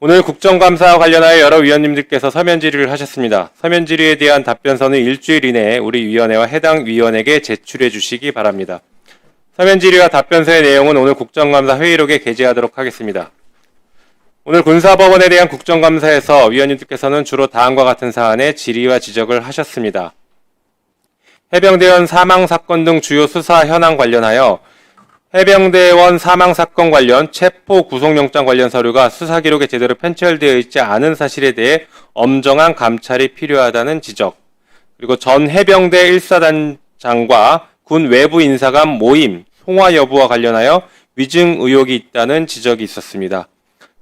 오늘 국정감사와 관련하여 여러 위원님들께서 서면 질의를 하셨습니다. 서면 질의에 대한 답변서는 일주일 이내에 우리 위원회와 해당 위원에게 제출해 주시기 바랍니다. 서면 질의와 답변서의 내용은 오늘 국정감사 회의록에 게재하도록 하겠습니다. 오늘 군사법원에 대한 국정감사에서 위원님들께서는 주로 다음과 같은 사안에 질의와 지적을 하셨습니다. 해병대원 사망사건 등 주요 수사 현황 관련하여 해병대원 사망사건 관련 체포 구속영장 관련 서류가 수사기록에 제대로 편철되어 있지 않은 사실에 대해 엄정한 감찰이 필요하다는 지적, 그리고 전 해병대 1사단장과 군 외부 인사 간 모임, 통화 여부와 관련하여 위증 의혹이 있다는 지적이 있었습니다.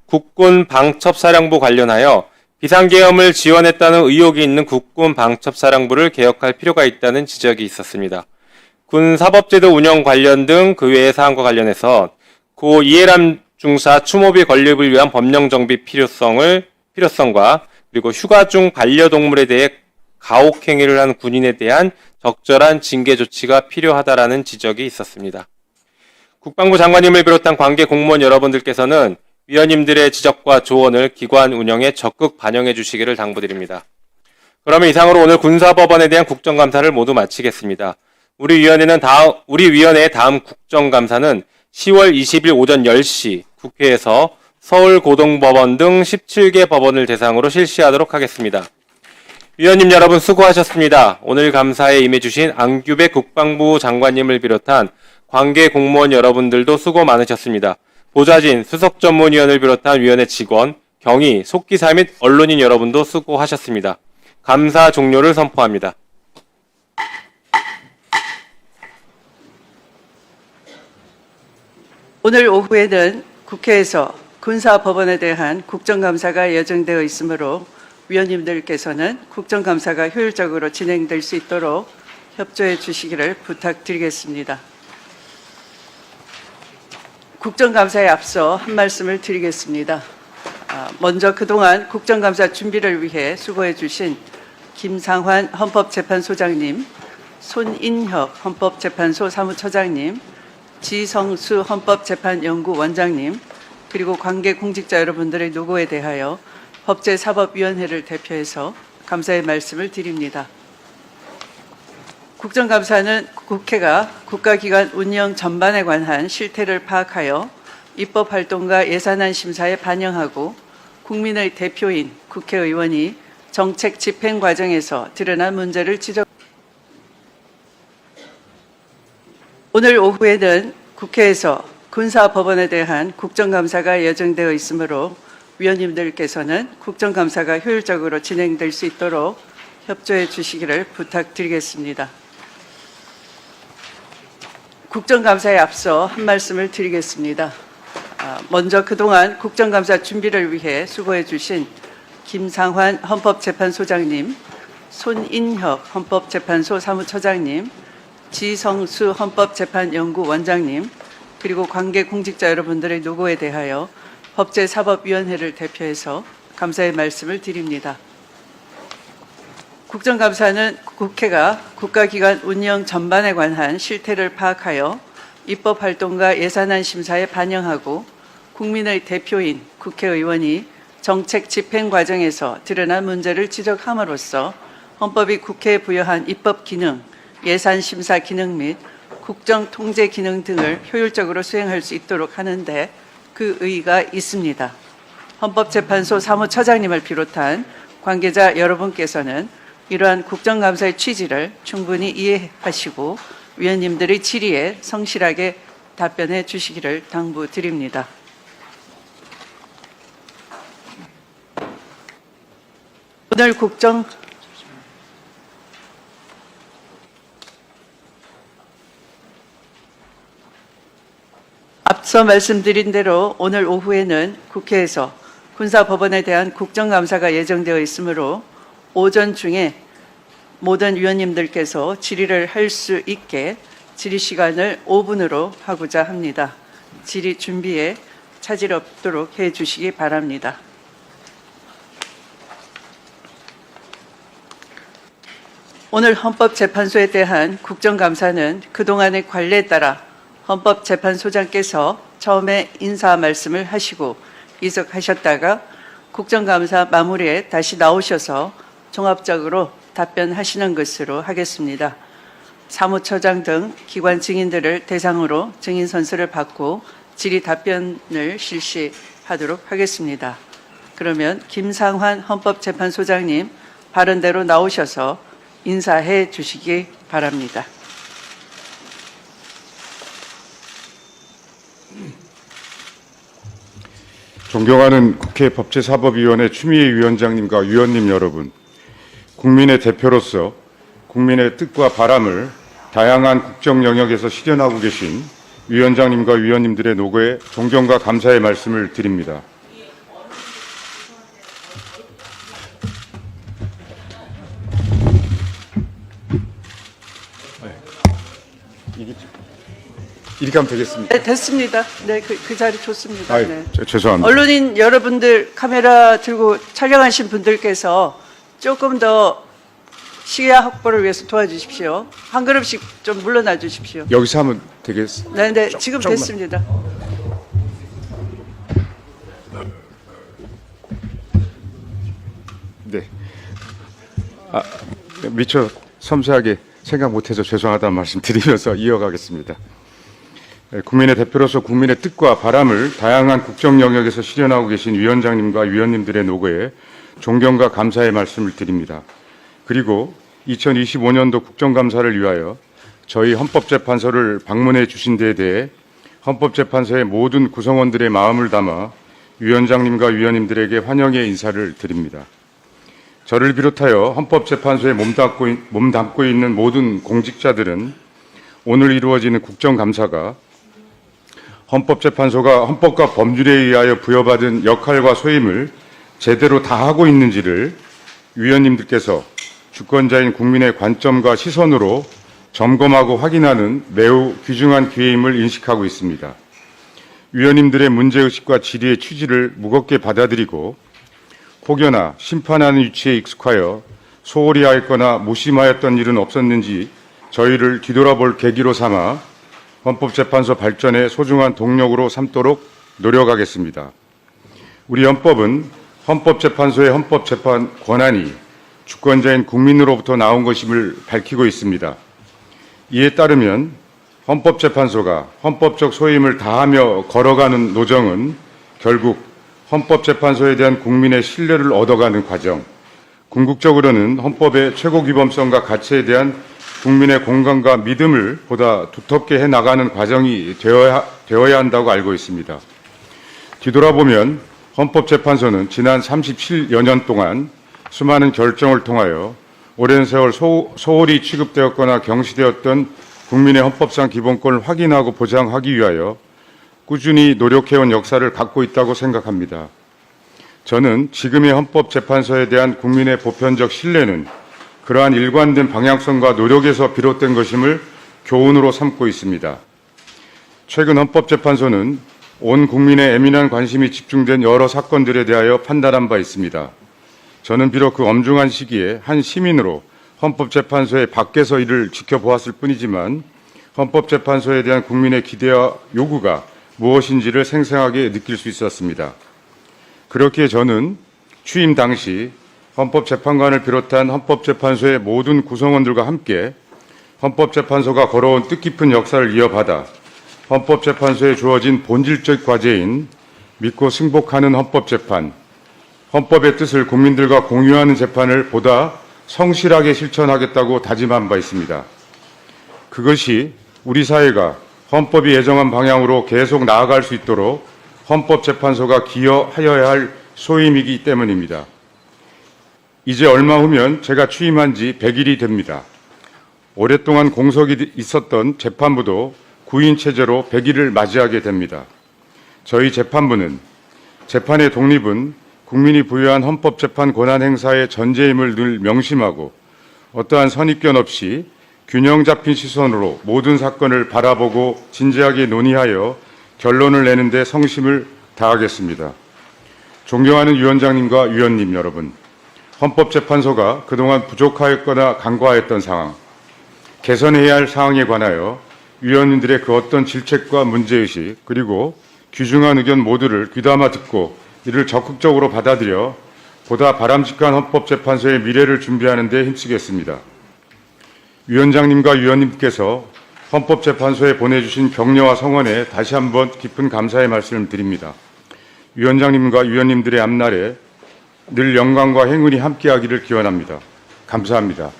국군 방첩사령부 관련하여 비상계엄을 지원했다는 의혹이 있는 국군 방첩사령부를 개혁할 필요가 있다는 지적이 있었습니다. 군 사법제도 운영 관련 등 그 외의 사항과 관련해서 고 이해람 중사 추모비 건립을 위한 법령 정비 필요성과 그리고 휴가 중 반려동물에 대해 가혹행위를 한 군인에 대한 적절한 징계 조치가 필요하다라는 지적이 있었습니다. 국방부 장관님을 비롯한 관계 공무원 여러분들께서는 위원님들의 지적과 조언을 기관 운영에 적극 반영해 주시기를 당부드립니다. 그러면 이상으로 오늘 군사법원에 대한 국정감사를 모두 마치겠습니다. 우리 위원회의 다음 국정감사는 10월 20일 오전 10시 국회에서 서울고등법원 등 17개 법원을 대상으로 실시하도록 하겠습니다. 위원님 여러분 수고하셨습니다. 오늘 감사에 임해주신 안규백 국방부 장관님을 비롯한 관계 공무원 여러분들도 수고 많으셨습니다. 보좌진, 수석전문위원을 비롯한 위원회 직원, 경위, 속기사 및 언론인 여러분도 수고하셨습니다. 감사 종료를 선포합니다. 오늘 오후에는 국회에서 군사법원에 대한 국정감사가 예정되어 있으므로 위원님들께서는 국정감사가 효율적으로 진행될 수 있도록 협조해 주시기를 부탁드리겠습니다. 국정감사에 앞서 한 말씀을 드리겠습니다. 먼저 그동안 국정감사 준비를 위해 수고해 주신 김상환 헌법재판소장님, 손인혁 헌법재판소 사무처장님, 지성수 헌법재판연구원장님, 그리고 관계 공직자 여러분들의 노고에 대하여 법제사법위원회를 대표해서 감사의 말씀을 드립니다. 국정감사는 국회가 국가기관 운영 전반에 관한 실태를 파악하여 입법활동과 예산안 심사에 반영하고 국민의 대표인 국회의원이 정책 집행 과정에서 드러난 문제를 오늘 오후에는 국회에서 군사법원에 대한 국정감사가 예정되어 있으므로 위원님들께서는 국정감사가 효율적으로 진행될 수 있도록 협조해 주시기를 부탁드리겠습니다. 국정감사에 앞서 한 말씀을 드리겠습니다. 먼저 그동안 국정감사 준비를 위해 수고해 주신 김상환 헌법재판소장님, 손인혁 헌법재판소 사무처장님, 지성수 헌법재판연구원장님, 그리고 관계 공직자 여러분들의 노고에 대하여 법제사법위원회를 대표해서 감사의 말씀을 드립니다. 국정감사는 국회가 국가기관 운영 전반에 관한 실태를 파악하여 입법활동과 예산안 심사에 반영하고 국민의 대표인 국회의원이 정책 집행 과정에서 드러난 문제를 지적함으로써 헌법이 국회에 부여한 입법 기능, 예산 심사 기능 및 국정 통제 기능 등을 효율적으로 수행할 수 있도록 하는데 그 의의가 있습니다. 헌법재판소 사무처장님을 비롯한 관계자 여러분께서는 이러한 국정감사의 취지를 충분히 이해하시고 위원님들의 질의에 성실하게 답변해 주시기를 당부드립니다. 오늘 앞서 말씀드린 대로 오늘 오후에는 국회에서 군사법원에 대한 국정감사가 예정되어 있으므로 오전 중에 모든 위원님들께서 질의를 할 수 있게 질의 시간을 5분으로 하고자 합니다. 질의 준비에 차질 없도록 해 주시기 바랍니다. 오늘 헌법재판소에 대한 국정감사는 그동안의 관례에 따라 헌법재판소장께서 처음에 인사 말씀을 하시고 이석하셨다가 국정감사 마무리에 다시 나오셔서 종합적으로 답변하시는 것으로 하겠습니다. 사무처장 등 기관 증인들을 대상으로 증인 선서를 받고 질의 답변을 실시하도록 하겠습니다. 그러면 김상환 헌법재판소장님 발언대로 나오셔서 인사해 주시기 바랍니다. 존경하는 국회 법제사법위원회 추미애 위원장님과 위원님 여러분, 국민의 대표로서 국민의 뜻과 바람을 다양한 국정 영역에서 실현하고 계신 위원장님과 위원님들의 노고에 존경과 감사의 말씀을 드립니다. 이렇게 하면 되겠습니까? 네, 됐습니다. 네, 그 자리 좋습니다. 네. 죄송합니다. 언론인 여러분들 카메라 들고 촬영하신 분들께서 조금 더 시야 확보를 위해서 도와주십시오. 한 걸음씩 좀 물러나 주십시오. 여기서 하면 되겠습니다. 네, 네, 지금 됐습니다. 네. 미처 섬세하게 생각 못해서 죄송하다는 말씀 드리면서 이어가겠습니다. 국민의 대표로서 국민의 뜻과 바람을 다양한 국정 영역에서 실현하고 계신 위원장님과 위원님들의 노고에 존경과 감사의 말씀을 드립니다. 그리고 2025년도 국정감사를 위하여 저희 헌법재판소를 방문해 주신 데에 대해 헌법재판소의 모든 구성원들의 마음을 담아 위원장님과 위원님들에게 환영의 인사를 드립니다. 저를 비롯하여 헌법재판소에 몸담고 있는 모든 공직자들은 오늘 이루어지는 국정감사가 헌법재판소가 헌법과 법률에 의하여 부여받은 역할과 소임을 제대로 다하고 있는지를 위원님들께서 주권자인 국민의 관점과 시선으로 점검하고 확인하는 매우 귀중한 기회임을 인식하고 있습니다. 위원님들의 문제의식과 질의의 취지를 무겁게 받아들이고 혹여나 심판하는 위치에 익숙하여 소홀히 하였거나 무심하였던 일은 없었는지 저희를 뒤돌아볼 계기로 삼아 헌법재판소 발전의 소중한 동력으로 삼도록 노력하겠습니다. 우리 헌법은 헌법재판소의 헌법재판 권한이 주권자인 국민으로부터 나온 것임을 밝히고 있습니다. 이에 따르면 헌법재판소가 헌법적 소임을 다하며 걸어가는 노정은 결국 헌법재판소에 대한 국민의 신뢰를 얻어가는 과정, 궁극적으로는 헌법의 최고기본성과 가치에 대한 국민의 공감과 믿음을 보다 두텁게 해나가는 과정이 되어야 한다고 알고 있습니다. 뒤돌아보면 헌법재판소는 지난 37여 년 동안 수많은 결정을 통하여 오랜 세월 소홀히 취급되었거나 경시되었던 국민의 헌법상 기본권을 확인하고 보장하기 위하여 꾸준히 노력해온 역사를 갖고 있다고 생각합니다. 저는 지금의 헌법재판소에 대한 국민의 보편적 신뢰는 그러한 일관된 방향성과 노력에서 비롯된 것임을 교훈으로 삼고 있습니다. 최근 헌법재판소는 온 국민의 에민한 관심이 집중된 여러 사건들에 대하여 판단한 바 있습니다. 저는 비록 그 엄중한 시기에 한 시민으로 헌법재판소의 밖에서 이를 지켜보았을 뿐이지만 헌법재판소에 대한 국민의 기대와 요구가 무엇인지를 생생하게 느낄 수 있었습니다. 그렇기에 저는 취임 당시 헌법재판관을 비롯한 헌법재판소의 모든 구성원들과 함께 헌법재판소가 걸어온 뜻깊은 역사를 이어받아 헌법재판소에 주어진 본질적 과제인 믿고 승복하는 헌법재판, 헌법의 뜻을 국민들과 공유하는 재판을 보다 성실하게 실천하겠다고 다짐한 바 있습니다. 그것이 우리 사회가 헌법이 예정한 방향으로 계속 나아갈 수 있도록 헌법재판소가 기여하여야 할 소임이기 때문입니다. 이제 얼마 후면 제가 취임한 지 100일이 됩니다. 오랫동안 공석이 있었던 재판부도 구인 체제로 100일을 맞이하게 됩니다. 저희 재판부는 재판의 독립은 국민이 부여한 헌법재판 권한 행사의 전제임을 늘 명심하고 어떠한 선입견 없이 균형 잡힌 시선으로 모든 사건을 바라보고 진지하게 논의하여 결론을 내는 데 성심을 다하겠습니다. 존경하는 위원장님과 위원님 여러분, 헌법재판소가 그동안 부족하였거나 간과했던 상황, 개선해야 할 사항에 관하여 위원님들의 그 어떤 질책과 문제의식 그리고 귀중한 의견 모두를 귀담아 듣고 이를 적극적으로 받아들여 보다 바람직한 헌법재판소의 미래를 준비하는 데 힘쓰겠습니다. 위원장님과 위원님께서 헌법재판소에 보내주신 격려와 성원에 다시 한번 깊은 감사의 말씀을 드립니다. 위원장님과 위원님들의 앞날에 늘 영광과 행운이 함께하기를 기원합니다. 감사합니다.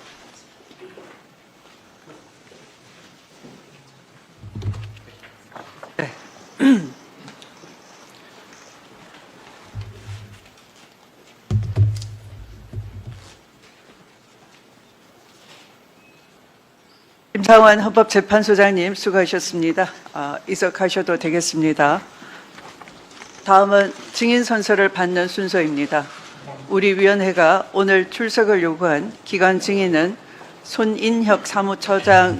김상환 헌법재판소장님 수고하셨습니다. 이석하셔도 되겠습니다. 다음은 증인 선서를 받는 순서입니다. 우리 위원회가 오늘 출석을 요구한 기관 증인은 손인혁 사무처장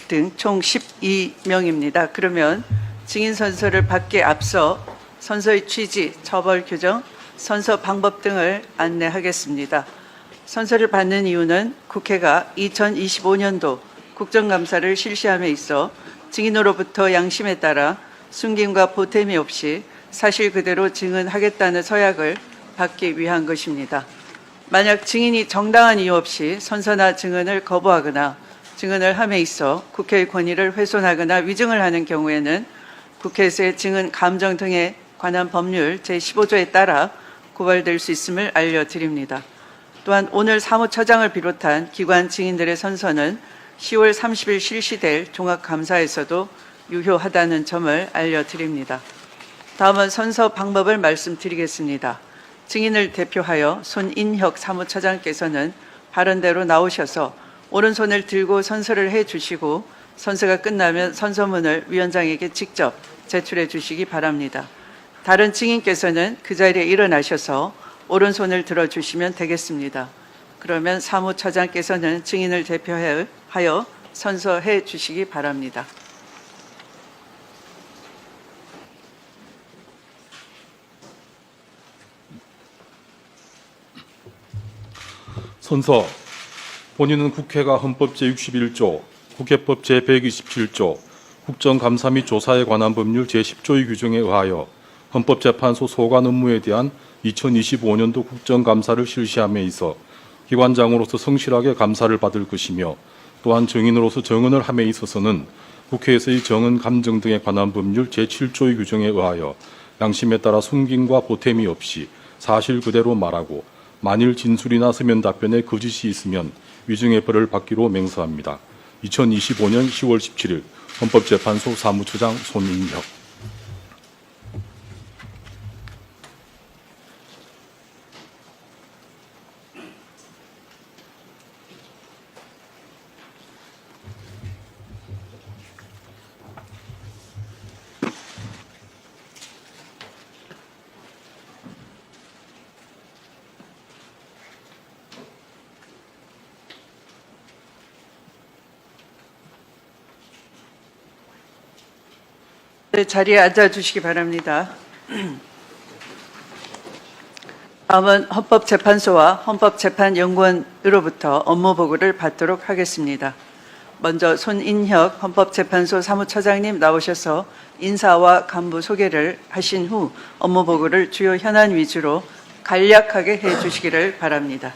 등 총 12명입니다. 그러면 증인 선서를 받기에 앞서 선서의 취지, 처벌 규정, 선서 방법 등을 안내하겠습니다. 선서를 받는 이유는 국회가 2025년도 국정감사를 실시함에 있어 증인으로부터 양심에 따라 숨김과 보탬이 없이 사실 그대로 증언하겠다는 서약을 받기 위한 것입니다. 만약 증인이 정당한 이유 없이 선서나 증언을 거부하거나 증언을 함에 있어 국회의 권위를 훼손하거나 위증을 하는 경우에는 국회에서의 증언 감정 등에 관한 법률 제15조에 따라 고발될 수 있음을 알려드립니다. 또한 오늘 사무처장을 비롯한 기관 증인들의 선서는 10월 30일 실시될 종합감사에서도 유효하다는 점을 알려드립니다. 다음은 선서 방법을 말씀드리겠습니다. 증인을 대표하여 손인혁 사무처장께서는 발언대로 나오셔서 오른손을 들고 선서를 해주시고 선서가 끝나면 선서문을 위원장에게 직접 제출해 주시기 바랍니다. 다른 증인께서는 그 자리에 일어나셔서 오른손을 들어주시면 되겠습니다. 그러면 사무처장께서는 증인을 대표하여 선서해 주시기 바랍니다. 선서. 본인은 국회가 헌법 제61조, 국회법 제127조, 국정감사 및 조사에 관한 법률 제10조의 규정에 의하여 헌법재판소 소관 업무에 대한 2025년도 국정감사를 실시함에 있어 기관장으로서 성실하게 감사를 받을 것이며 또한 증인으로서 정언을 함에 있어서는 국회에서의 정언 감정 등에 관한 법률 제7조의 규정에 의하여 양심에 따라 숨김과 보탬이 없이 사실 그대로 말하고 만일 진술이나 서면 답변에 거짓이 있으면 위증의 벌을 받기로 맹세합니다. 2025년 10월 17일 헌법재판소 사무처장 손인혁. 네, 자리에 앉아주시기 바랍니다. 다음은 헌법재판소와 헌법재판연구원으로부터 업무보고를 받도록 하겠습니다. 먼저 손인혁 헌법재판소 사무처장님 나오셔서 인사와 간부 소개를 하신 후 업무보고를 주요 현안 위주로 간략하게 해주시기를 바랍니다.